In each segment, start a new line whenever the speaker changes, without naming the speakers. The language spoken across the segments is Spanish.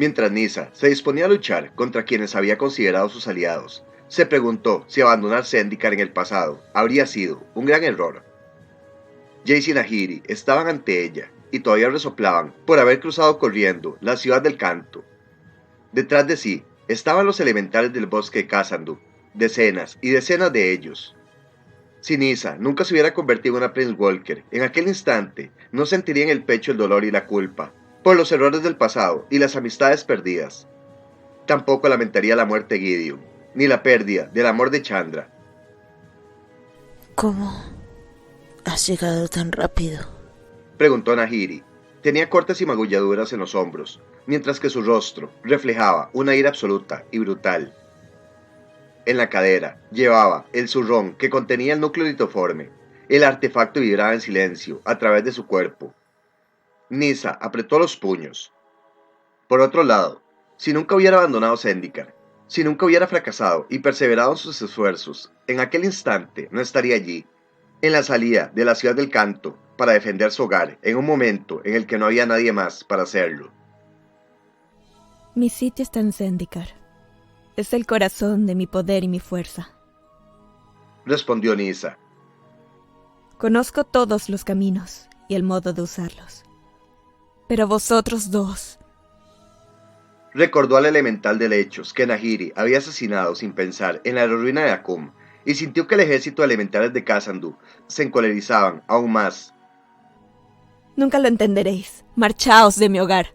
Mientras Nyssa se disponía a luchar contra quienes había considerado sus aliados, se preguntó si abandonar Zendikar en el pasado habría sido un gran error. Jace y Nahiri estaban ante ella y todavía resoplaban por haber cruzado corriendo la ciudad del canto. Detrás de sí estaban los elementales del bosque de Khazad-dûm, decenas y decenas de ellos. Si Nyssa nunca se hubiera convertido en una Prince Walker, en aquel instante no sentiría en el pecho el dolor y la culpa por los errores del pasado y las amistades perdidas. Tampoco lamentaría la muerte de Gideon, ni la pérdida del amor de Chandra.
¿Cómo has llegado tan rápido?,
preguntó Nahiri. Tenía cortes y magulladuras en los hombros, mientras que su rostro reflejaba una ira absoluta y brutal. En la cadera llevaba el zurrón que contenía el núcleo litoforme. El artefacto vibraba en silencio a través de su cuerpo. Nyssa apretó los puños. Por otro lado, si nunca hubiera abandonado Zendikar, si nunca hubiera fracasado y perseverado en sus esfuerzos, en aquel instante no estaría allí, en la salida de la ciudad del canto, para defender su hogar en un momento en el que no había nadie más para hacerlo.
Mi sitio está en Zendikar. Es el corazón de mi poder y mi fuerza,
respondió Nyssa.
Conozco todos los caminos y el modo de usarlos. Pero vosotros dos...
Recordó al elemental de lechos que Nahiri había asesinado sin pensar en la ruina de Akum, y sintió que el ejército de elementales de Khazad-dûm se encolerizaban aún más.
Nunca lo entenderéis. Marchaos de mi hogar.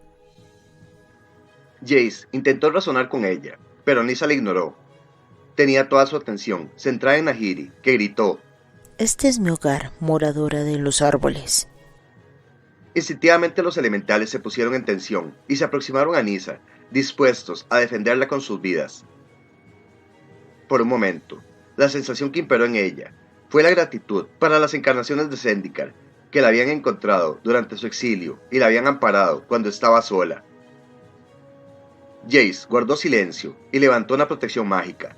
Jace intentó razonar con ella, pero Nyssa la ignoró. Tenía toda su atención centrada en Nahiri, que gritó:
Este es mi hogar, moradora de los árboles.
Instintivamente los elementales se pusieron en tensión y se aproximaron a Nyssa, dispuestos a defenderla con sus vidas. Por un momento, la sensación que imperó en ella fue la gratitud para las encarnaciones de Zendikar, que la habían encontrado durante su exilio y la habían amparado cuando estaba sola. Jace guardó silencio y levantó una protección mágica.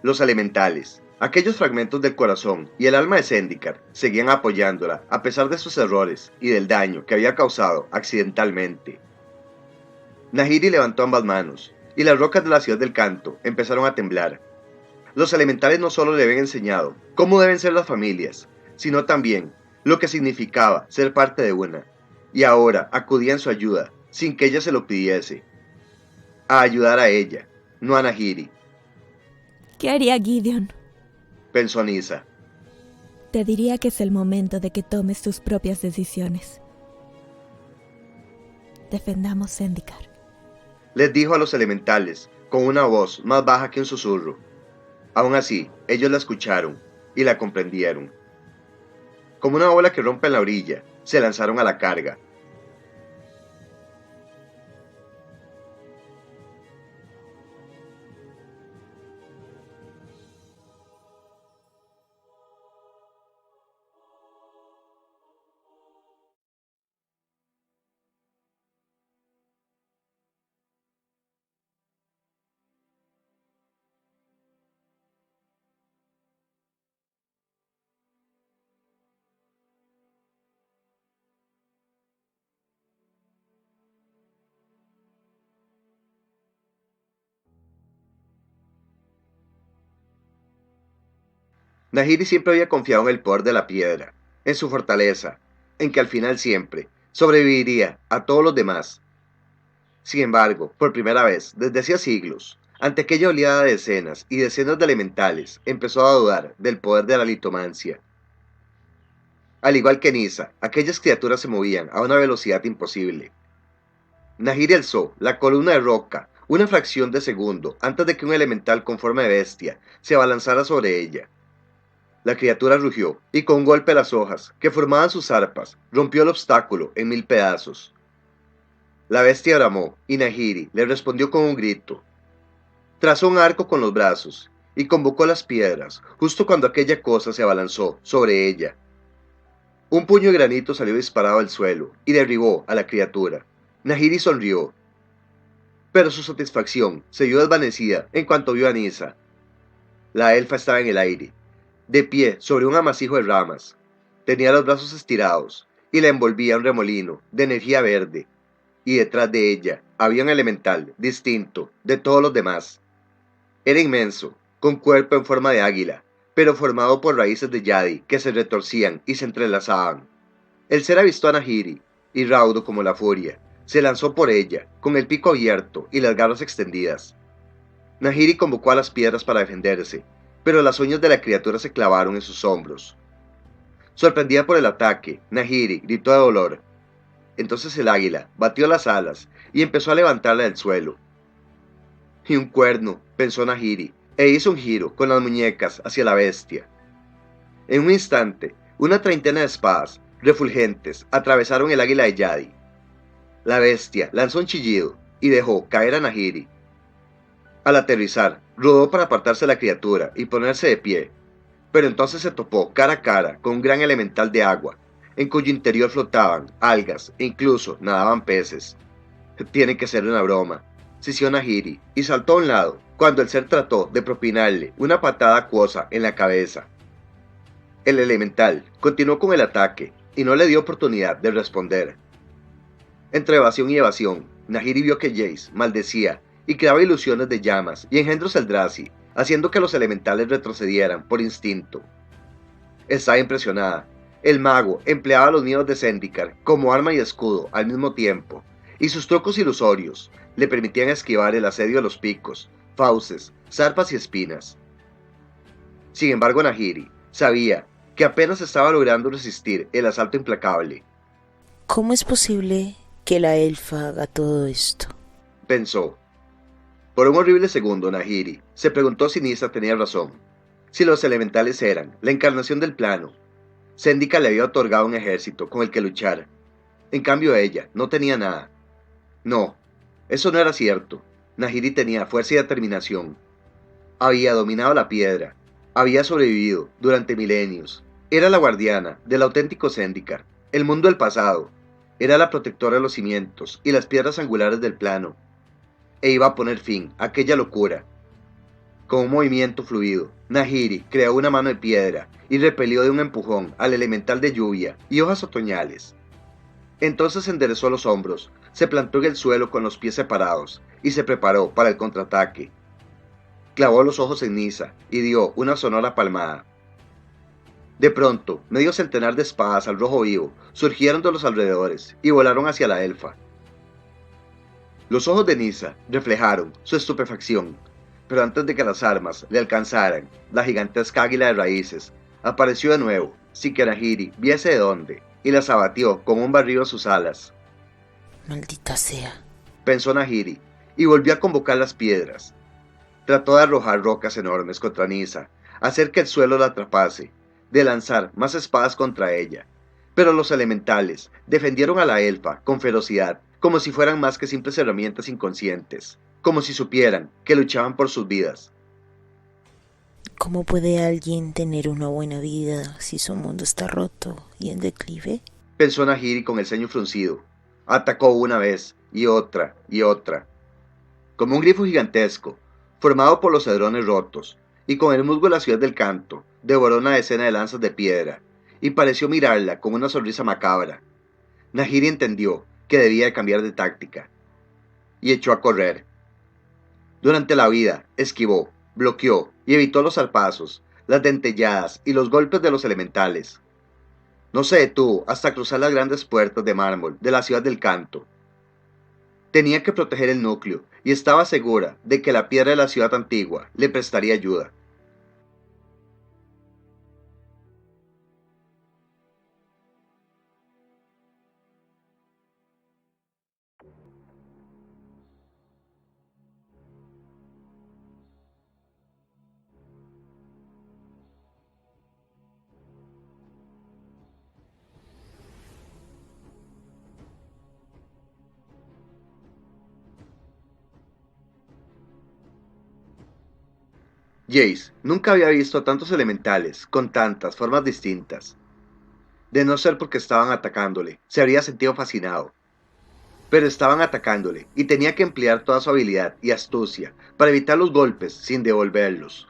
Los elementales, aquellos fragmentos del corazón y el alma de Zendikar, seguían apoyándola a pesar de sus errores y del daño que había causado accidentalmente. Nahiri levantó ambas manos y las rocas de la ciudad del canto empezaron a temblar. Los elementales no solo le habían enseñado cómo deben ser las familias, sino también lo que significaba ser parte de una, y ahora acudían en su ayuda sin que ella se lo pidiese. A ayudar a ella, no a Nahiri.
¿Qué haría Gideon?,
pensó Nyssa.
Te diría que es el momento de que tomes tus propias decisiones. Defendamos Zendikar,
les dijo a los elementales con una voz más baja que un susurro. Aún así, ellos la escucharon y la comprendieron. Como una ola que rompe en la orilla, se lanzaron a la carga. Nahiri siempre había confiado en el poder de la piedra, en su fortaleza, en que al final siempre sobreviviría a todos los demás. Sin embargo, por primera vez desde hacía siglos, ante aquella oleada de decenas y decenas de elementales, empezó a dudar del poder de la litomancia. Al igual que Nyssa, aquellas criaturas se movían a una velocidad imposible. Nahiri alzó la columna de roca una fracción de segundo antes de que un elemental con forma de bestia se abalanzara sobre ella. La criatura rugió y con un golpe las hojas, que formaban sus arpas, rompió el obstáculo en 1000 pedazos. La bestia bramó y Nahiri le respondió con un grito. Trazó un arco con los brazos y convocó las piedras justo cuando aquella cosa se abalanzó sobre ella. Un puño de granito salió disparado al suelo y derribó a la criatura. Nahiri sonrió, pero su satisfacción se vio desvanecida en cuanto vio a Nyssa. La elfa estaba en el aire, de pie sobre un amasijo de ramas. Tenía los brazos estirados y la envolvía un remolino de energía verde, y detrás de ella había un elemental distinto de todos los demás. Era inmenso, con cuerpo en forma de águila, pero formado por raíces de yadi que se retorcían y se entrelazaban. El ser avistó a Nahiri, y raudo como la furia, se lanzó por ella, con el pico abierto y las garras extendidas. Nahiri convocó a las piedras para defenderse, pero las uñas de la criatura se clavaron en sus hombros. Sorprendida por el ataque, Nahiri gritó de dolor. Entonces el águila batió las alas y empezó a levantarla del suelo. Y un cuerno, pensó Nahiri, e hizo un giro con las muñecas hacia la bestia. En un instante, una treintena de espadas refulgentes atravesaron el águila de Yadi. La bestia lanzó un chillido y dejó caer a Nahiri. Al aterrizar, rodó para apartarse de la criatura y ponerse de pie, pero entonces se topó cara a cara con un gran elemental de agua, en cuyo interior flotaban algas e incluso nadaban peces. Tiene que ser una broma, sisió Nahiri, y saltó a un lado cuando el ser trató de propinarle una patada acuosa en la cabeza. El elemental continuó con el ataque y no le dio oportunidad de responder. Entre evasión y evasión, Nahiri vio que Jace maldecía y creaba ilusiones de llamas y engendros Eldrazi, haciendo que los elementales retrocedieran por instinto. Estaba impresionada. El mago empleaba los nidos de Zendikar como arma y escudo al mismo tiempo, y sus trucos ilusorios le permitían esquivar el asedio de los picos, fauces, zarpas y espinas. Sin embargo, Nahiri sabía que apenas estaba logrando resistir el asalto implacable.
¿Cómo es posible que la elfa haga todo esto?,
pensó. Por un horrible segundo, Nahiri se preguntó si Nissa tenía razón, si los elementales eran la encarnación del plano. Zendikar le había otorgado un ejército con el que luchar. En cambio ella no tenía nada. No, eso no era cierto. Nahiri tenía fuerza y determinación. Había dominado la piedra. Había sobrevivido durante milenios. Era la guardiana del auténtico Zendikar, el mundo del pasado. Era la protectora de los cimientos y las piedras angulares del plano. E iba a poner fin a aquella locura. Con un movimiento fluido, Nahiri creó una mano de piedra y repelió de un empujón al elemental de lluvia y hojas otoñales. Entonces enderezó los hombros, se plantó en el suelo con los pies separados y se preparó para el contraataque. Clavó los ojos en Nissa y dio una sonora palmada. De pronto, medio centenar de espadas al rojo vivo surgieron de los alrededores y volaron hacia la elfa. Los ojos de Nissa reflejaron su estupefacción, pero antes de que las armas le alcanzaran, la gigantesca águila de raíces apareció de nuevo, sin que Nahiri viese de dónde, y las abatió con un barrido a sus alas.
Maldita sea,
pensó Nahiri, y volvió a convocar las piedras. Trató de arrojar rocas enormes contra Nissa, hacer que el suelo la atrapase, de lanzar más espadas contra ella, pero los elementales defendieron a la elfa con ferocidad, como si fueran más que simples herramientas inconscientes, como si supieran que luchaban por sus vidas.
¿Cómo puede alguien tener una buena vida si su mundo está roto y en declive?,
pensó Nahiri con el ceño fruncido. Atacó una vez, y otra, y otra. Como un grifo gigantesco, formado por los cedrones rotos, y con el musgo de la ciudad del canto, devoró una decena de lanzas de piedra, y pareció mirarla con una sonrisa macabra. Nahiri entendió que debía de cambiar de táctica, y echó a correr. Durante la huida, esquivó, bloqueó y evitó los zarpazos, las dentelladas y los golpes de los elementales. No se detuvo hasta cruzar las grandes puertas de mármol de la ciudad del canto. Tenía que proteger el núcleo y estaba segura de que la piedra de la ciudad antigua le prestaría ayuda. Jace nunca había visto tantos elementales con tantas formas distintas. De no ser porque estaban atacándole, se habría sentido fascinado. Pero estaban atacándole y tenía que emplear toda su habilidad y astucia para evitar los golpes sin devolverlos.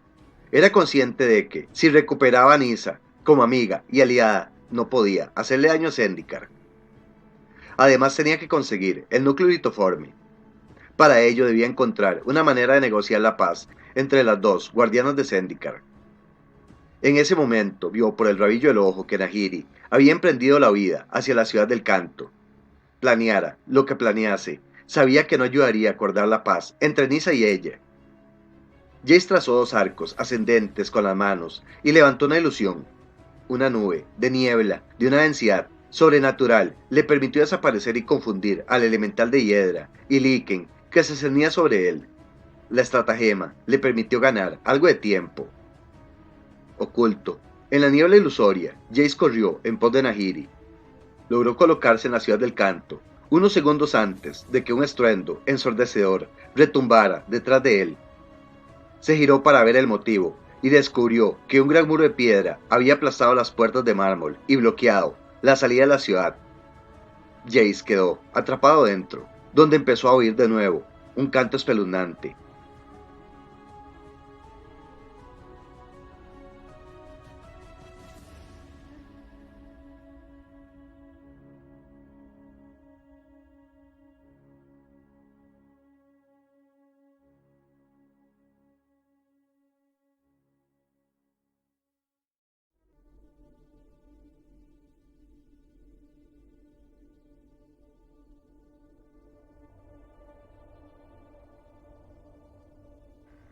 Era consciente de que, si recuperaba a Nissa como amiga y aliada, no podía hacerle daño a Zendikar. Además tenía que conseguir el núcleo litoforme. Para ello debía encontrar una manera de negociar la paz entre las dos guardianas de Zendikar. En ese momento vio por el rabillo del ojo que Nahiri había emprendido la huida hacia la ciudad del canto. Planeara lo que planease, sabía que no ayudaría a acordar la paz entre Nissa y ella. Jace trazó 2 arcos ascendentes con las manos y levantó una ilusión. Una nube de niebla de una densidad sobrenatural le permitió desaparecer y confundir al elemental de hiedra y líquen que se cernía sobre él. La estratagema le permitió ganar algo de tiempo. Oculto en la niebla ilusoria, Jace corrió en pos de Nahiri. Logró colocarse en la ciudad del canto, unos segundos antes de que un estruendo ensordecedor retumbara detrás de él. Se giró para ver el motivo y descubrió que un gran muro de piedra había aplastado las puertas de mármol y bloqueado la salida de la ciudad. Jace quedó atrapado dentro, donde empezó a oír de nuevo un canto espeluznante.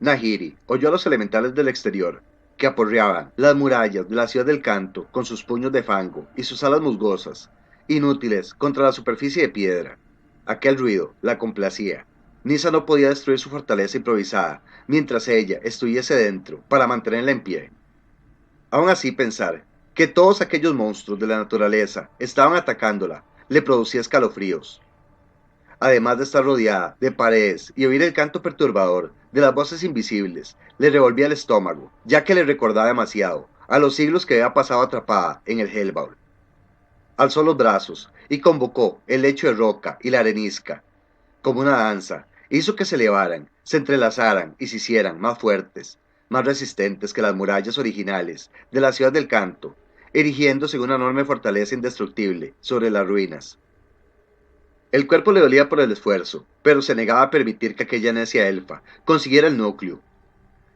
Nahiri oyó a los elementales del exterior, que aporreaban las murallas de la ciudad del canto con sus puños de fango y sus alas musgosas, inútiles contra la superficie de piedra. Aquel ruido la complacía. Nissa no podía destruir su fortaleza improvisada mientras ella estuviese dentro para mantenerla en pie. Aún así, pensar que todos aquellos monstruos de la naturaleza estaban atacándola le producía escalofríos. Además de estar rodeada de paredes y oír el canto perturbador de las voces invisibles, le revolvía el estómago, ya que le recordaba demasiado a los siglos que había pasado atrapada en el Hellbound. Alzó los brazos y convocó el lecho de roca y la arenisca. Como una danza, hizo que se elevaran, se entrelazaran y se hicieran más fuertes, más resistentes que las murallas originales de la ciudad del canto, erigiéndose en una enorme fortaleza indestructible sobre las ruinas. El cuerpo le dolía por el esfuerzo, pero se negaba a permitir que aquella necia elfa consiguiera el núcleo.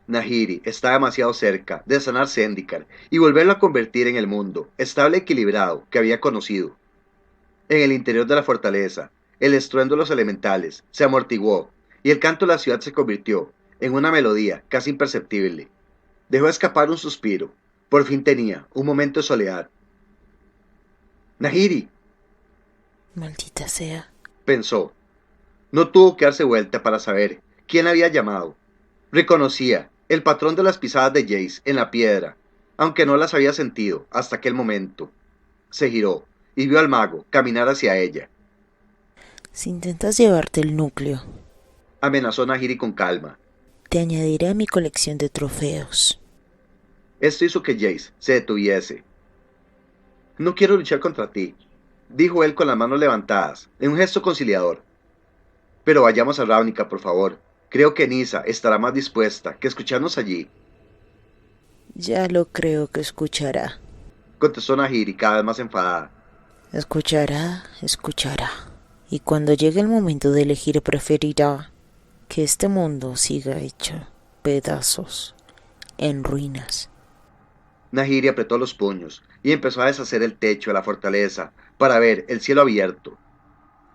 Nahiri estaba demasiado cerca de sanar Zendikar y volverlo a convertir en el mundo estable y equilibrado que había conocido. En el interior de la fortaleza, el estruendo de los elementales se amortiguó y el canto de la ciudad se convirtió en una melodía casi imperceptible. Dejó escapar un suspiro. Por fin tenía un momento de soledad. ¡Nahiri!,
Maldita sea.
pensó. No tuvo que darse vuelta para saber quién había llamado. Reconocía el patrón de las pisadas de Jace en la piedra, aunque no las había sentido hasta aquel momento. Se giró y vio al mago caminar hacia ella.
Si intentas llevarte el núcleo,
Amenazó Nahiri con calma.
te añadiré a mi colección de trofeos.
Esto hizo que Jace se detuviese. No quiero luchar contra ti, dijo él con las manos levantadas, en un gesto conciliador. Pero vayamos a Ravnica, por favor. Creo que Nissa estará más dispuesta que escucharnos allí,
Ya lo creo que escuchará.
contestó Nahiri cada vez más enfadada.
Escuchará. Y cuando llegue el momento de elegir, preferirá que este mundo siga hecho pedazos, en ruinas.
Nahiri apretó los puños y empezó a deshacer el techo de la fortaleza para ver el cielo abierto.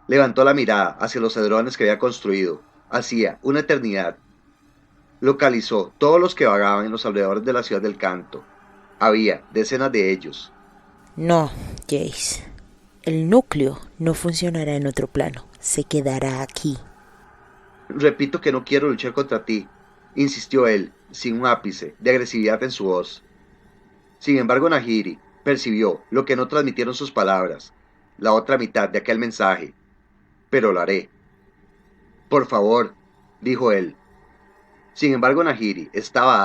Levantó la mirada hacia los cedrones que había construido, hacía una eternidad. Localizó todos los que vagaban en los alrededores de la ciudad del canto. Había decenas de ellos.
No, Jace. El núcleo no funcionará en otro plano. Se quedará aquí.
Repito que no quiero luchar contra ti, insistió él, sin un ápice de agresividad en su voz. Sin embargo, Nahiri percibió lo que no transmitieron sus palabras, la otra mitad de aquel mensaje. Pero lo haré. Por favor, dijo él. Sin embargo, Nahiri estaba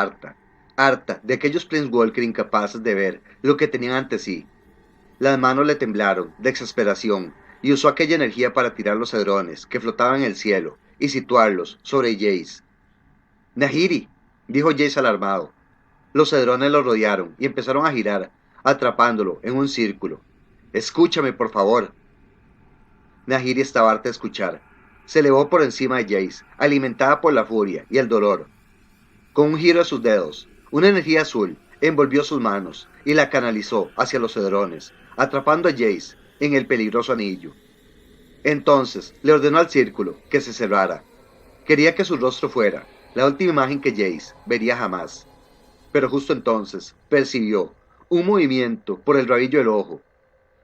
harta de aquellos Planeswalker incapaces de ver lo que tenían ante sí. Las manos le temblaron de exasperación y usó aquella energía para tirar los cedrones que flotaban en el cielo y situarlos sobre Jace. Nahiri, dijo Jace alarmado. Los cedrones lo rodearon y empezaron a girar, atrapándolo en un círculo. Escúchame, por favor. Nahiri estaba harta de escuchar. se elevó por encima de Jace, alimentada por la furia y el dolor. Con un giro de sus dedos, una energía azul envolvió sus manos y la canalizó hacia los cedrones, atrapando a Jace en el peligroso anillo. Entonces le ordenó al círculo que se cerrara. Quería que su rostro fuera la última imagen que Jace vería jamás. Pero justo entonces percibió un movimiento por el rabillo del ojo.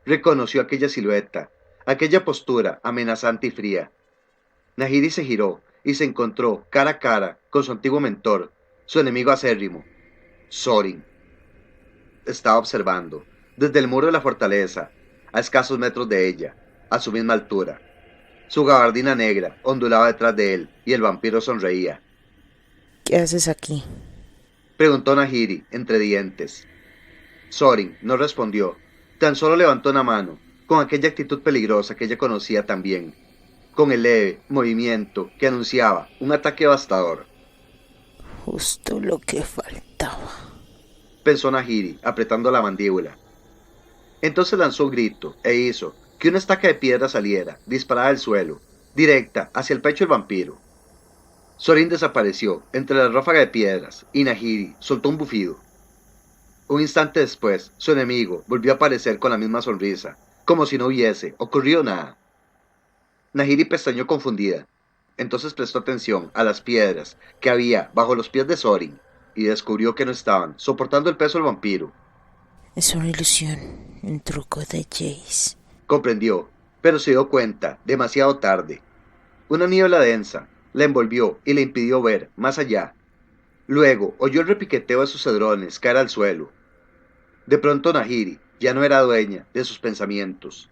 Reconoció aquella silueta, aquella postura amenazante y fría. Nahiri se giró y se encontró cara a cara con su antiguo mentor, su enemigo acérrimo, Sorin. Estaba observando, desde el muro de la fortaleza, a escasos metros de ella, a su misma altura. Su gabardina negra ondulaba detrás de él y el vampiro sonreía.
¿Qué haces aquí?
Preguntó Nahiri entre dientes. Sorin no respondió, tan solo levantó una mano, con aquella actitud peligrosa que ella conocía tan bien, con el leve movimiento que anunciaba un ataque devastador.
Justo lo que faltaba,
Pensó Nahiri, apretando la mandíbula. Entonces lanzó un grito e hizo que una estaca de piedra saliera, disparada del suelo, directa hacia el pecho del vampiro. Sorin desapareció entre la ráfaga de piedras y Nahiri soltó un bufido. Un instante después, su enemigo volvió a aparecer con la misma sonrisa, como si no hubiese ocurrido nada. Nahiri pestañeó confundida. Entonces prestó atención a las piedras que había bajo los pies de Sorin y descubrió que no estaban soportando el peso del vampiro.
es una ilusión, un truco de Jace.
Comprendió, pero se dio cuenta demasiado tarde. Una niebla densa la envolvió y le impidió ver más allá. Luego oyó el repiqueteo de sus cedrones caer al suelo. De pronto Nahiri ya no era dueña de sus pensamientos.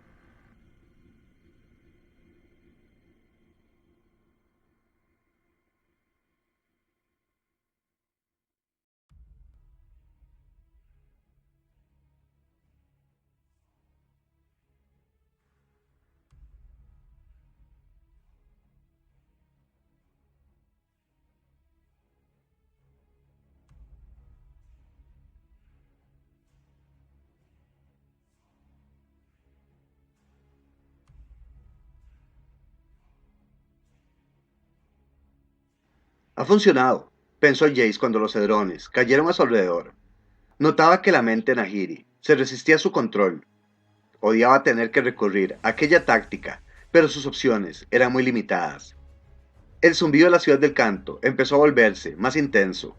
Ha funcionado, pensó Jace cuando los cedrones cayeron a su alrededor. Notaba que la mente de Nahiri se resistía a su control. Odiaba tener que recurrir a aquella táctica, pero sus opciones eran muy limitadas. El zumbido de la ciudad del canto empezó a volverse más intenso.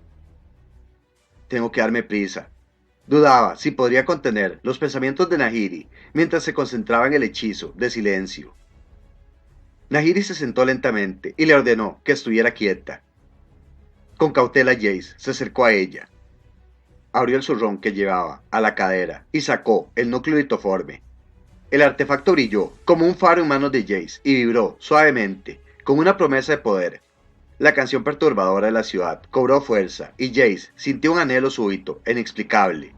Tengo que darme prisa. Dudaba si podría contener los pensamientos de Nahiri mientras se concentraba en el hechizo de silencio. Nahiri se sentó lentamente y le ordenó que estuviera quieta. Con cautela Jace se acercó a ella. Abrió el zurrón que llevaba a la cadera y sacó el núcleo litoforme. El artefacto brilló como un faro en manos de Jace y vibró suavemente, con una promesa de poder. La canción perturbadora de la ciudad cobró fuerza y Jace sintió un anhelo súbito, inexplicable.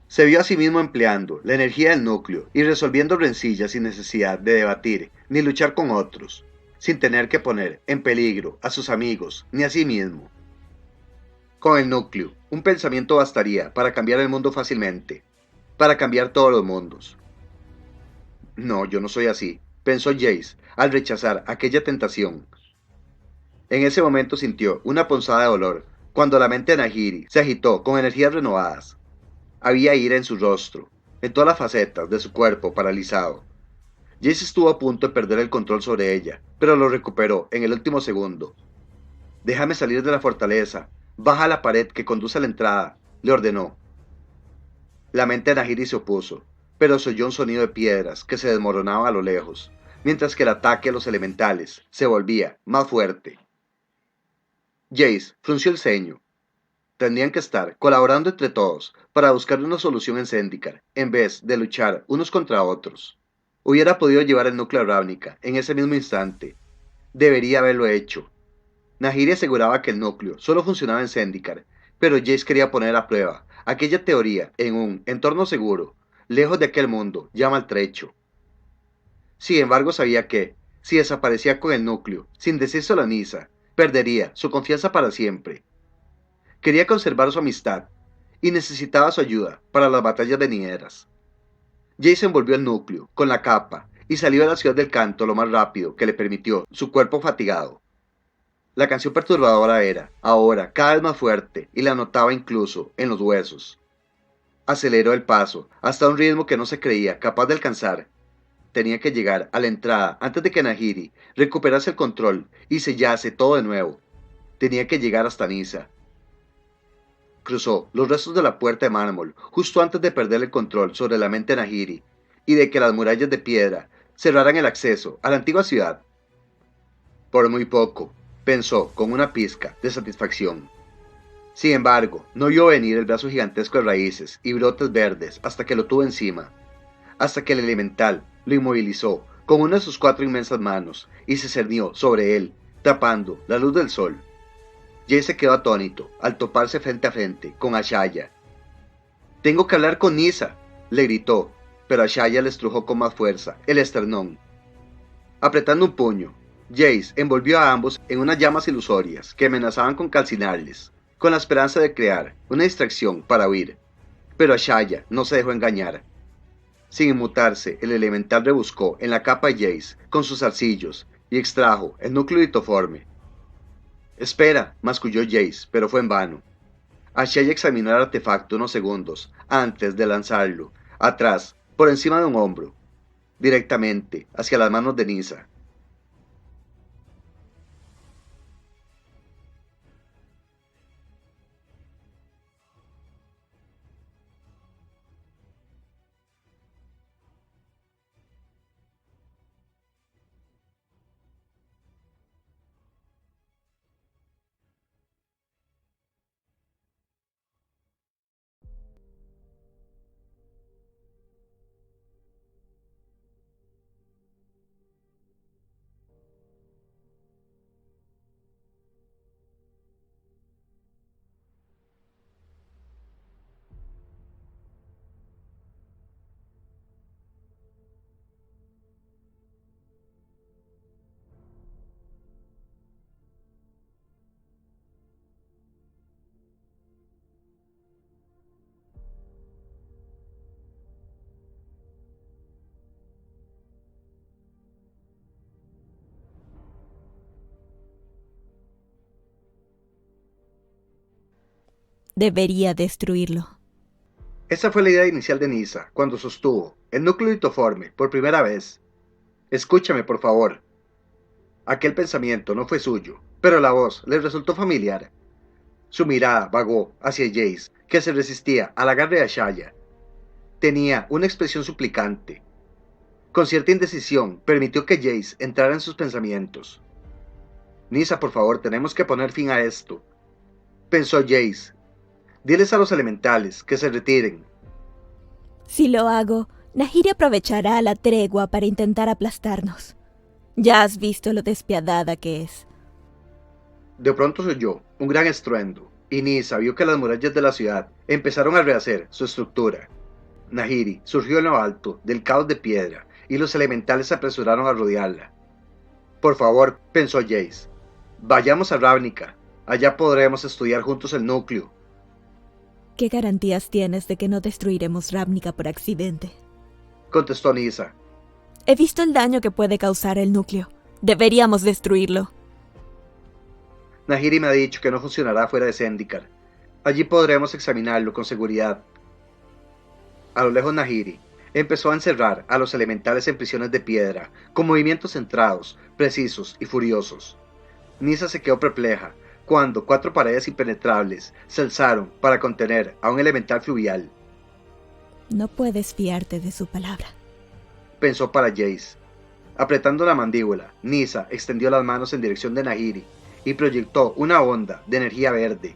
Se vio a sí mismo empleando la energía del núcleo y resolviendo rencillas sin necesidad de debatir ni luchar con otros, sin tener que poner en peligro a sus amigos ni a sí mismo. Con el núcleo, un pensamiento bastaría para cambiar el mundo fácilmente, para cambiar todos los mundos. No, yo no soy así, pensó Jace al rechazar aquella tentación. En ese momento sintió una punzada de dolor, cuando la mente de Nahiri se agitó con energías renovadas. Había ira en su rostro, en todas las facetas de su cuerpo paralizado. Jace estuvo a punto de perder el control sobre ella, pero lo recuperó en el último segundo. Déjame salir de la fortaleza, baja la pared que conduce a la entrada, le ordenó. La mente de Nahiri se opuso, pero se oyó un sonido de piedras que se desmoronaba a lo lejos, mientras que el ataque a los elementales se volvía más fuerte. Jace frunció el ceño. Tendrían que estar colaborando entre todos para buscar una solución en Zendikar, en vez de luchar unos contra otros. Hubiera podido llevar el núcleo a Ravnica en ese mismo instante. Debería haberlo hecho. Nahiri aseguraba que el núcleo solo funcionaba en Zendikar, pero Jace quería poner a prueba aquella teoría en un entorno seguro, lejos de aquel mundo ya maltrecho. Sin embargo, sabía que, si desaparecía con el núcleo, sin decírselo a Nissa, perdería su confianza para siempre. Quería conservar su amistad y necesitaba su ayuda para las batallas venideras. Jace envolvió el núcleo con la capa y salió de la ciudad del canto lo más rápido que le permitió su cuerpo fatigado. La canción perturbadora era, ahora, cada vez más fuerte y la notaba incluso en los huesos. Aceleró el paso hasta un ritmo que no se creía capaz de alcanzar. Tenía que llegar a la entrada antes de que Nahiri recuperase el control y sellase todo de nuevo. Tenía que llegar hasta Nyssa. Cruzó los restos de la puerta de mármol justo antes de perder el control sobre la mente de Nahiri y de que las murallas de piedra cerraran el acceso a la antigua ciudad. Por muy poco, pensó con una pizca de satisfacción. Sin embargo, no vio venir el brazo gigantesco de raíces y brotes verdes hasta que lo tuvo encima, hasta que el elemental lo inmovilizó con una de sus 4 inmensas manos y se cernió sobre él, tapando la luz del sol. Jay se quedó atónito al toparse frente a frente con Ashaya. «Tengo que hablar con Nyssa», le gritó, pero Ashaya le estrujó con más fuerza el esternón. Apretando un puño, Jace envolvió a ambos en unas llamas ilusorias que amenazaban con calcinarles, con la esperanza de crear una distracción para huir. Pero Ashaya no se dejó engañar. Sin inmutarse, el elemental rebuscó en la capa de Jace con sus zarcillos y extrajo el núcleo litoforme. «Espera», masculló Jace, pero fue en vano. Ashaya examinó el artefacto unos segundos antes de lanzarlo, atrás, por encima de un hombro, directamente hacia las manos de Nyssa.
Debería destruirlo.
Esa fue la idea inicial de Nyssa cuando sostuvo el núcleo litoforme por primera vez. «Escúchame, por favor». Aquel pensamiento no fue suyo, pero la voz le resultó familiar. Su mirada vagó hacia Jace, que se resistía al agarre de Ashaya. Tenía una expresión suplicante. Con cierta indecisión, permitió que Jace entrara en sus pensamientos. «Nyssa, por favor, tenemos que poner fin a esto», pensó Jace. «Diles a los elementales que se retiren».
Si lo hago, Nahiri aprovechará la tregua para intentar aplastarnos. Ya has visto lo despiadada que es.
De pronto se oyó un gran estruendo, y Nyssa vio que las murallas de la ciudad empezaron a rehacer su estructura. Nahiri surgió en lo alto del caos de piedra, y los elementales se apresuraron a rodearla. «Por favor», pensó Jace, «vayamos a Ravnica. Allá podremos estudiar juntos el núcleo».
¿Qué garantías tienes de que no destruiremos Ravnica por accidente?,
contestó Nyssa.
He visto el daño que puede causar el núcleo. Deberíamos destruirlo.
Nahiri me ha dicho que no funcionará fuera de Zendikar. Allí podremos examinarlo con seguridad. A lo lejos Nahiri empezó a encerrar a los elementales en prisiones de piedra, con movimientos centrados, precisos y furiosos. Nyssa se quedó perpleja cuando 4 paredes impenetrables se alzaron para contener a un elemental fluvial.
No puedes fiarte de su palabra,
pensó para Jace. Apretando la mandíbula, Nyssa extendió las manos en dirección de Nahiri y proyectó una onda de energía verde.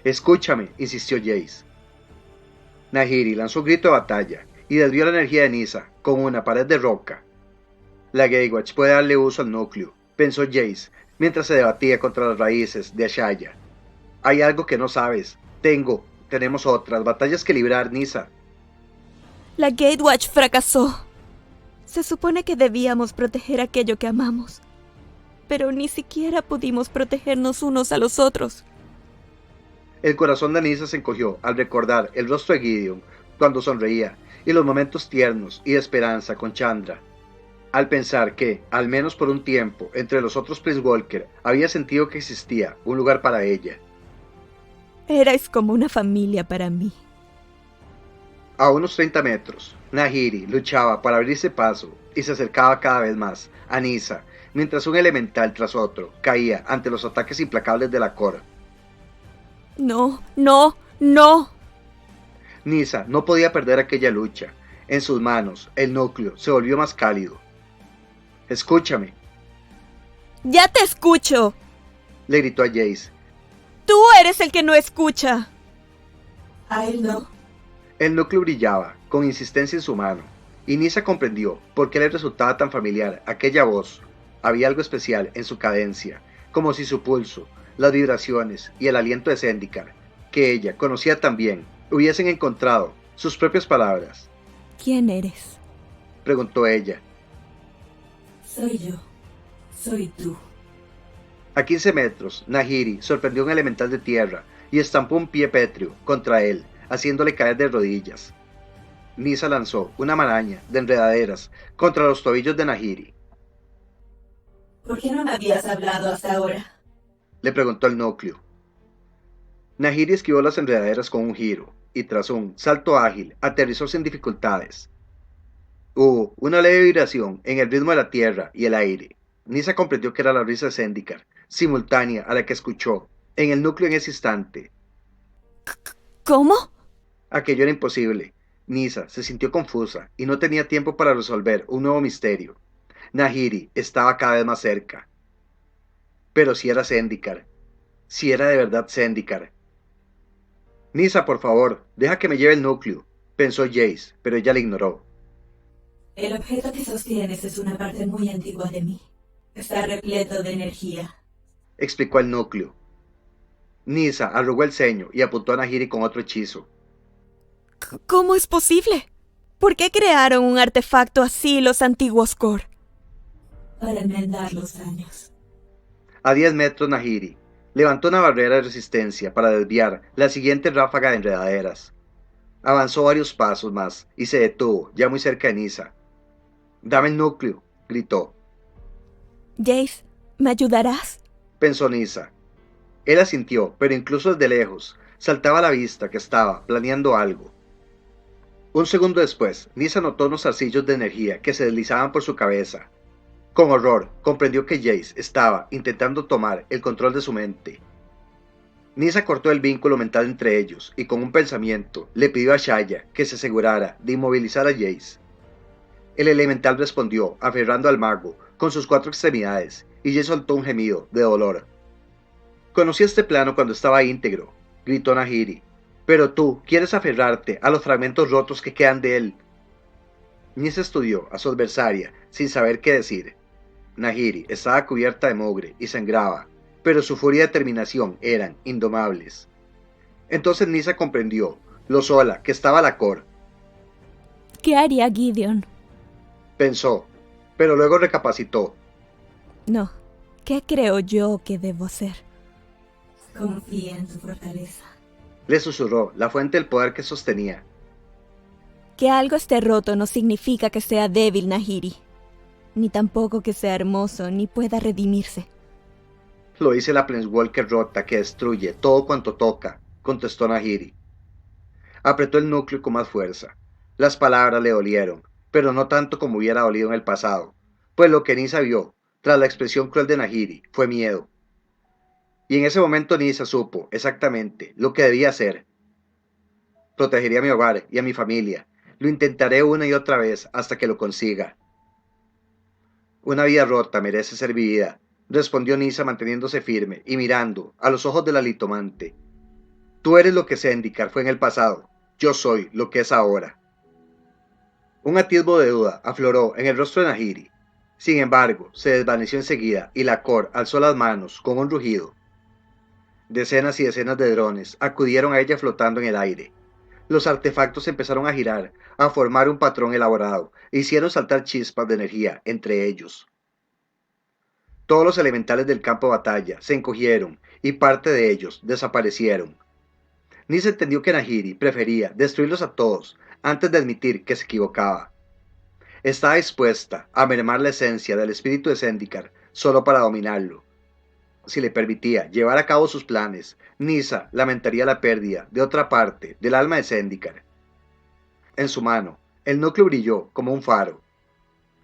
«Escúchame», insistió Jace. Nahiri lanzó un grito de batalla y desvió la energía de Nyssa con una pared de roca. «La Gatewatch puede darle uso al núcleo», pensó Jace mientras se debatía contra las raíces de Ashaya. «Hay algo que no sabes. Tenemos otras batallas que librar, Nyssa».
La Gatewatch fracasó. Se supone que debíamos proteger aquello que amamos, pero ni siquiera pudimos protegernos unos a los otros.
El corazón de Nyssa se encogió al recordar el rostro de Gideon cuando sonreía y los momentos tiernos y de esperanza con Chandra. al pensar que, al menos por un tiempo, entre los otros Prince Walker, había sentido que existía un lugar para ella.
Erais como una familia para mí.
A unos 30 metros, Nahiri luchaba para abrirse paso y se acercaba cada vez más a Nyssa, mientras un elemental tras otro caía ante los ataques implacables de la Cor.
No, no, no.
Nyssa no podía perder aquella lucha. En sus manos, el núcleo se volvió más cálido. «Escúchame»,
¡Ya te escucho!
le gritó a Jace.
¡Tú eres el que no escucha!
A él no.
El núcleo brillaba, con insistencia en su mano, y Nyssa comprendió por qué le resultaba tan familiar aquella voz. Había algo especial en su cadencia, como si su pulso, las vibraciones y el aliento de Zendikar, que ella conocía tan bien, hubiesen encontrado sus propias palabras.
¿Quién eres?
Preguntó ella.
Soy yo. Soy tú.
A 15 metros, Nahiri sorprendió a un elemental de tierra y estampó un pie pétreo contra él, haciéndole caer de rodillas. Nyssa lanzó una maraña de enredaderas contra los tobillos de Nahiri.
¿Por qué no me habías hablado hasta ahora?
Le preguntó el núcleo. Nahiri esquivó las enredaderas con un giro y tras un salto ágil aterrizó sin dificultades. Hubo una leve vibración en el ritmo de la tierra y el aire. Nyssa comprendió que era la risa de Zendikar, simultánea a la que escuchó en el núcleo en ese instante.
¿Cómo?
Aquello era imposible. Nyssa se sintió confusa y no tenía tiempo para resolver un nuevo misterio. Nahiri estaba cada vez más cerca. Pero si era Zendikar, si era de verdad Zendikar. Nyssa, por favor, deja que me lleve el núcleo, pensó Jace, pero ella le ignoró.
El objeto que sostienes es una parte muy antigua de mí. Está repleto de energía.
Explicó el núcleo. Nyssa arrugó el ceño y apuntó a Nahiri con otro hechizo.
¿Cómo es posible? ¿Por qué crearon un artefacto así los antiguos Kor?
Para enmendar los daños.
A 10 metros, Nahiri levantó una barrera de resistencia para desviar la siguiente ráfaga de enredaderas. Avanzó varios pasos más y se detuvo, ya muy cerca de Nyssa. «Dame el núcleo», gritó.
Jace, ¿me ayudarás?
Pensó Nyssa. Él asintió, pero incluso desde lejos, saltaba a la vista que estaba planeando algo. Un segundo después, Nyssa notó unos zarcillos de energía que se deslizaban por su cabeza. Con horror, comprendió que Jace estaba intentando tomar el control de su mente. Nyssa cortó el vínculo mental entre ellos y con un pensamiento le pidió a Shaya que se asegurara de inmovilizar a Jace. El elemental respondió, aferrando al mago con sus 4 extremidades, y Jace soltó un gemido de dolor. «Conocí este plano cuando estaba íntegro», gritó Nahiri, «pero tú quieres aferrarte a los fragmentos rotos que quedan de él». Nyssa estudió a su adversaria sin saber qué decir. Nahiri estaba cubierta de mugre y sangraba, pero su furia y determinación eran indomables. Entonces Nyssa comprendió lo sola que estaba la Cor.
¿Qué haría Gideon?
Pensó, pero luego recapacitó.
No, ¿qué creo yo que debo hacer?
Confía en tu fortaleza.
Le susurró la fuente del poder que sostenía.
Que algo esté roto no significa que sea débil, Nahiri. Ni tampoco que sea hermoso, ni pueda redimirse.
Lo dice la Planeswalker rota que destruye todo cuanto toca, contestó Nahiri. Apretó el núcleo con más fuerza. Las palabras le dolieron, pero no tanto como hubiera dolido en el pasado, pues lo que Nyssa vio, tras la expresión cruel de Nahiri, fue miedo. Y en ese momento Nyssa supo exactamente lo que debía hacer. Protegería a mi hogar y a mi familia. Lo intentaré una y otra vez hasta que lo consiga. Una vida rota merece ser vivida, respondió Nyssa manteniéndose firme y mirando a los ojos de la litomante. Tú eres lo que Zendikar fue en el pasado, yo soy lo que es ahora. Un atisbo de duda afloró en el rostro de Nahiri. Sin embargo, se desvaneció enseguida y la Cor alzó las manos con un rugido. Decenas y decenas de drones acudieron a ella flotando en el aire. Los artefactos empezaron a girar, a formar un patrón elaborado, e hicieron saltar chispas de energía entre ellos. Todos los elementales del campo de batalla se encogieron y parte de ellos desaparecieron. Nyssa entendió que Nahiri prefería destruirlos a todos antes de admitir que se equivocaba. Estaba dispuesta a mermar la esencia del espíritu de Zendikar solo para dominarlo. Si le permitía llevar a cabo sus planes, Nisa lamentaría la pérdida de otra parte del alma de Zendikar. En su mano, el núcleo brilló como un faro.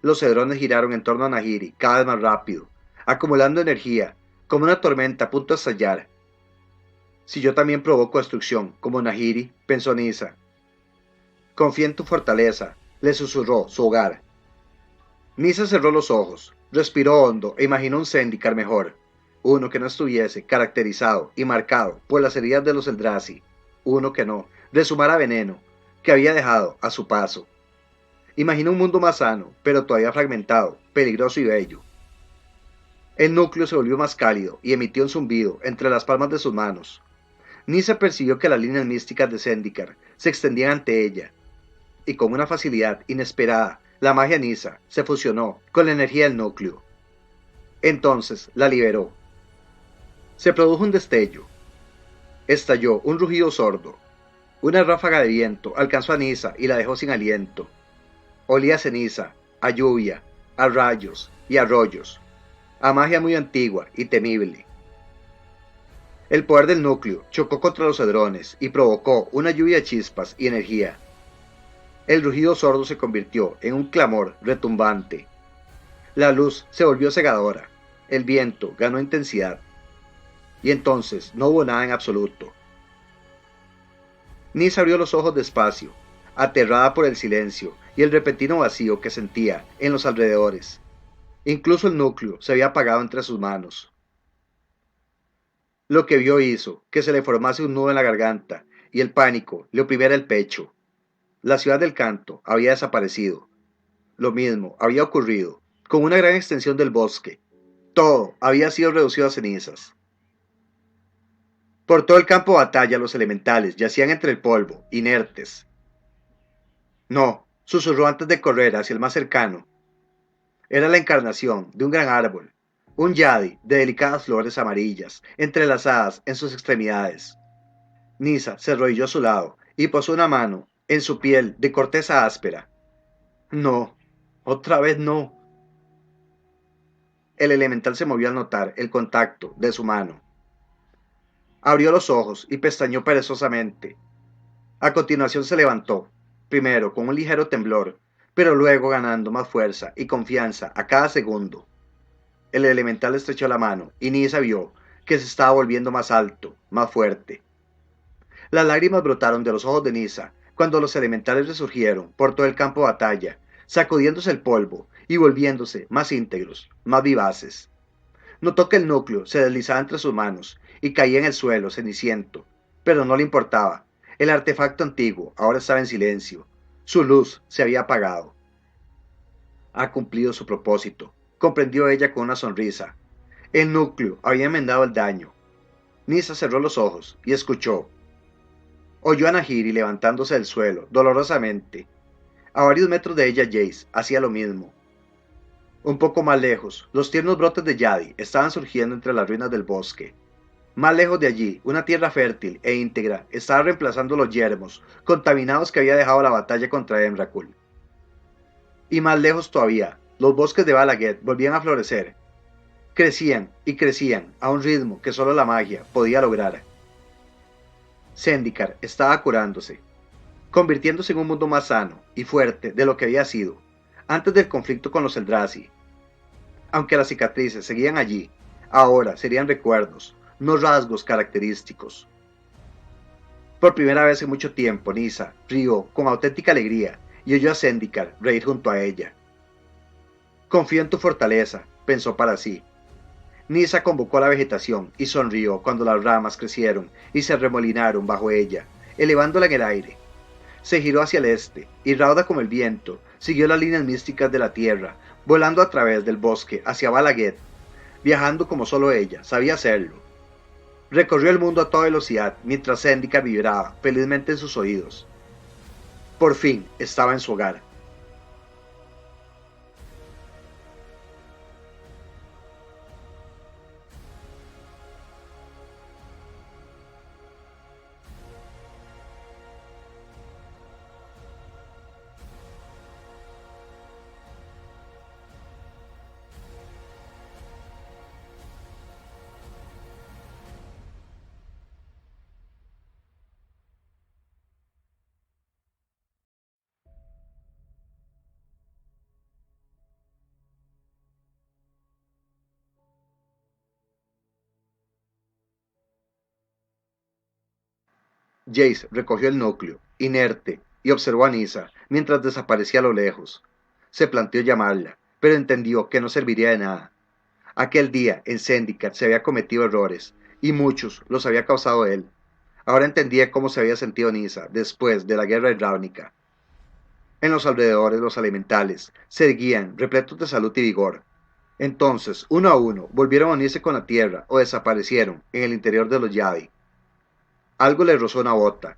Los cedrones giraron en torno a Nahiri cada vez más rápido, acumulando energía, como una tormenta a punto de estallar. Si yo también provoco destrucción, como Nahiri, pensó Nisa. Confía en tu fortaleza, le susurró su hogar. Nisa cerró los ojos, respiró hondo e imaginó un Zendikar mejor, uno que no estuviese caracterizado y marcado por las heridas de los Eldrazi, uno que no resumara veneno que había dejado a su paso. Imaginó un mundo más sano, pero todavía fragmentado, peligroso y bello. El núcleo se volvió más cálido y emitió un zumbido entre las palmas de sus manos. Nisa percibió que las líneas místicas de Zendikar se extendían ante ella, y con una facilidad inesperada, la magia Nisa se fusionó con la energía del núcleo. Entonces la liberó. Se produjo un destello. Estalló un rugido sordo. Una ráfaga de viento alcanzó a Nisa y la dejó sin aliento. Olía a ceniza, a lluvia, a rayos y arroyos, a magia muy antigua y temible. El poder del núcleo chocó contra los cedrones y provocó una lluvia de chispas y energía. El rugido sordo se convirtió en un clamor retumbante. La luz se volvió cegadora, el viento ganó intensidad, y entonces no hubo nada en absoluto. Nisa abrió los ojos despacio, aterrada por el silencio y el repentino vacío que sentía en los alrededores. Incluso el núcleo se había apagado entre sus manos. Lo que vio hizo que se le formase un nudo en la garganta y el pánico le oprimiera el pecho. La ciudad del canto había desaparecido. Lo mismo había ocurrido con una gran extensión del bosque. Todo había sido reducido a cenizas. Por todo el campo de batalla los elementales yacían entre el polvo, inertes. No, susurró antes de correr hacia el más cercano. Era la encarnación de un gran árbol, un yadi de delicadas flores amarillas, entrelazadas en sus extremidades. Nisa se arrodilló a su lado y posó una mano en su piel de corteza áspera. No, otra vez no. El elemental se movió al notar el contacto de su mano. Abrió los ojos y pestañeó perezosamente. A continuación se levantó, primero con un ligero temblor, pero luego ganando más fuerza y confianza a cada segundo. El elemental estrechó la mano y Nisa vio que se estaba volviendo más alto, más fuerte. Las lágrimas brotaron de los ojos de Nisa cuando los elementales resurgieron por todo el campo de batalla, sacudiéndose el polvo y volviéndose más íntegros, más vivaces. Notó que el núcleo se deslizaba entre sus manos y caía en el suelo ceniciento, pero no le importaba. El artefacto antiguo ahora estaba en silencio. Su luz se había apagado. Ha cumplido su propósito, comprendió ella con una sonrisa. El núcleo había enmendado el daño. Nisa cerró los ojos y escuchó. Oyó a Nahiri levantándose del suelo, dolorosamente. A varios metros de ella Jace hacía lo mismo. Un poco más lejos, los tiernos brotes de Yadi estaban surgiendo entre las ruinas del bosque. Más lejos de allí, una tierra fértil e íntegra estaba reemplazando los yermos contaminados que había dejado la batalla contra Emrakul. Y más lejos todavía, los bosques de Balaguet volvían a florecer. Crecían y crecían a un ritmo que solo la magia podía lograr. Zendikar estaba curándose, convirtiéndose en un mundo más sano y fuerte de lo que había sido antes del conflicto con los Eldrazi. Aunque las cicatrices seguían allí, ahora serían recuerdos, no rasgos característicos. Por primera vez en mucho tiempo, Nisa rió con auténtica alegría y oyó a Zendikar reír junto a ella. Confío en tu fortaleza, pensó para sí. Nisa convocó a la vegetación y sonrió cuando las ramas crecieron y se arremolinaron bajo ella, elevándola en el aire. Se giró hacia el este y, rauda como el viento, siguió las líneas místicas de la tierra, volando a través del bosque hacia Balaguet, viajando como solo ella sabía hacerlo. Recorrió el mundo a toda velocidad mientras Zendikar vibraba felizmente en sus oídos. Por fin estaba en su hogar. Jace recogió el núcleo, inerte, y observó a Nisa mientras desaparecía a lo lejos. Se planteó llamarla, pero entendió que no serviría de nada. Aquel día en Zendikar se había cometido errores, y muchos los había causado él. Ahora entendía cómo se había sentido Nisa después de la guerra de Ravnica. En los alrededores los elementales se erguían repletos de salud y vigor. Entonces, uno a uno, volvieron a unirse con la tierra o desaparecieron en el interior de los Yavi. Algo le rozó una bota.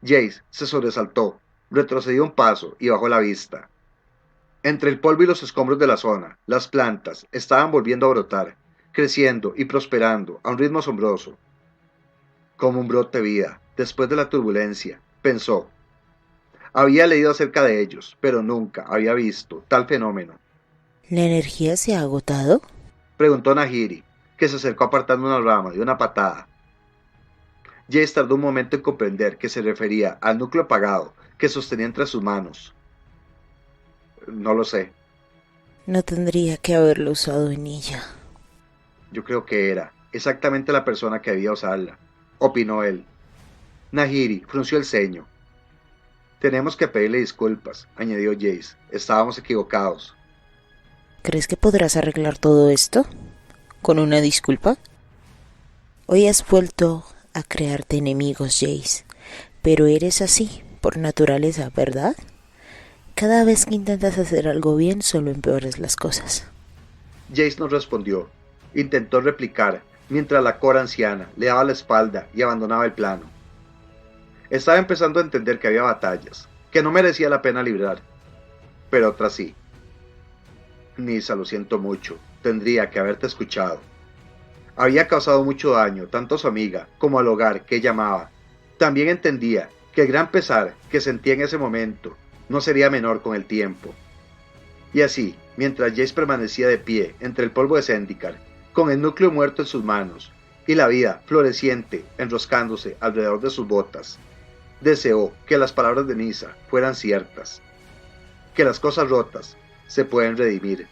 Jace se sobresaltó, retrocedió un paso y bajó la vista. Entre el polvo y los escombros de la zona, las plantas estaban volviendo a brotar, creciendo y prosperando a un ritmo asombroso. Como un brote de vida, después de la turbulencia, pensó. Había leído acerca de ellos, pero nunca había visto tal fenómeno.
¿La energía se ha agotado?
Preguntó Nahiri, que se acercó apartando una rama de una patada. Jace tardó un momento en comprender que se refería al núcleo apagado que sostenía entre sus manos. No lo sé.
No tendría que haberlo usado en ella.
Yo creo que era exactamente la persona que debía usarla, opinó él. Nahiri frunció el ceño. Tenemos que pedirle disculpas, añadió Jace. Estábamos equivocados.
¿Crees que podrás arreglar todo esto? ¿Con una disculpa? Hoy has vuelto a crearte enemigos, Jace, pero eres así, por naturaleza, ¿verdad? Cada vez que intentas hacer algo bien, solo empeoras las cosas.
Jace no respondió. Intentó replicar, mientras la Cora anciana le daba la espalda y abandonaba el plano. Estaba empezando a entender que había batallas, que no merecía la pena librar, pero otras sí. Nisa, lo siento mucho, tendría que haberte escuchado. Había causado mucho daño tanto a su amiga como al hogar que ella amaba. También entendía que el gran pesar que sentía en ese momento no sería menor con el tiempo. Y así, mientras Jace permanecía de pie entre el polvo de Zendikar, con el núcleo muerto en sus manos y la vida floreciente enroscándose alrededor de sus botas, deseó que las palabras de Nisa fueran ciertas, que las cosas rotas se pueden redimir.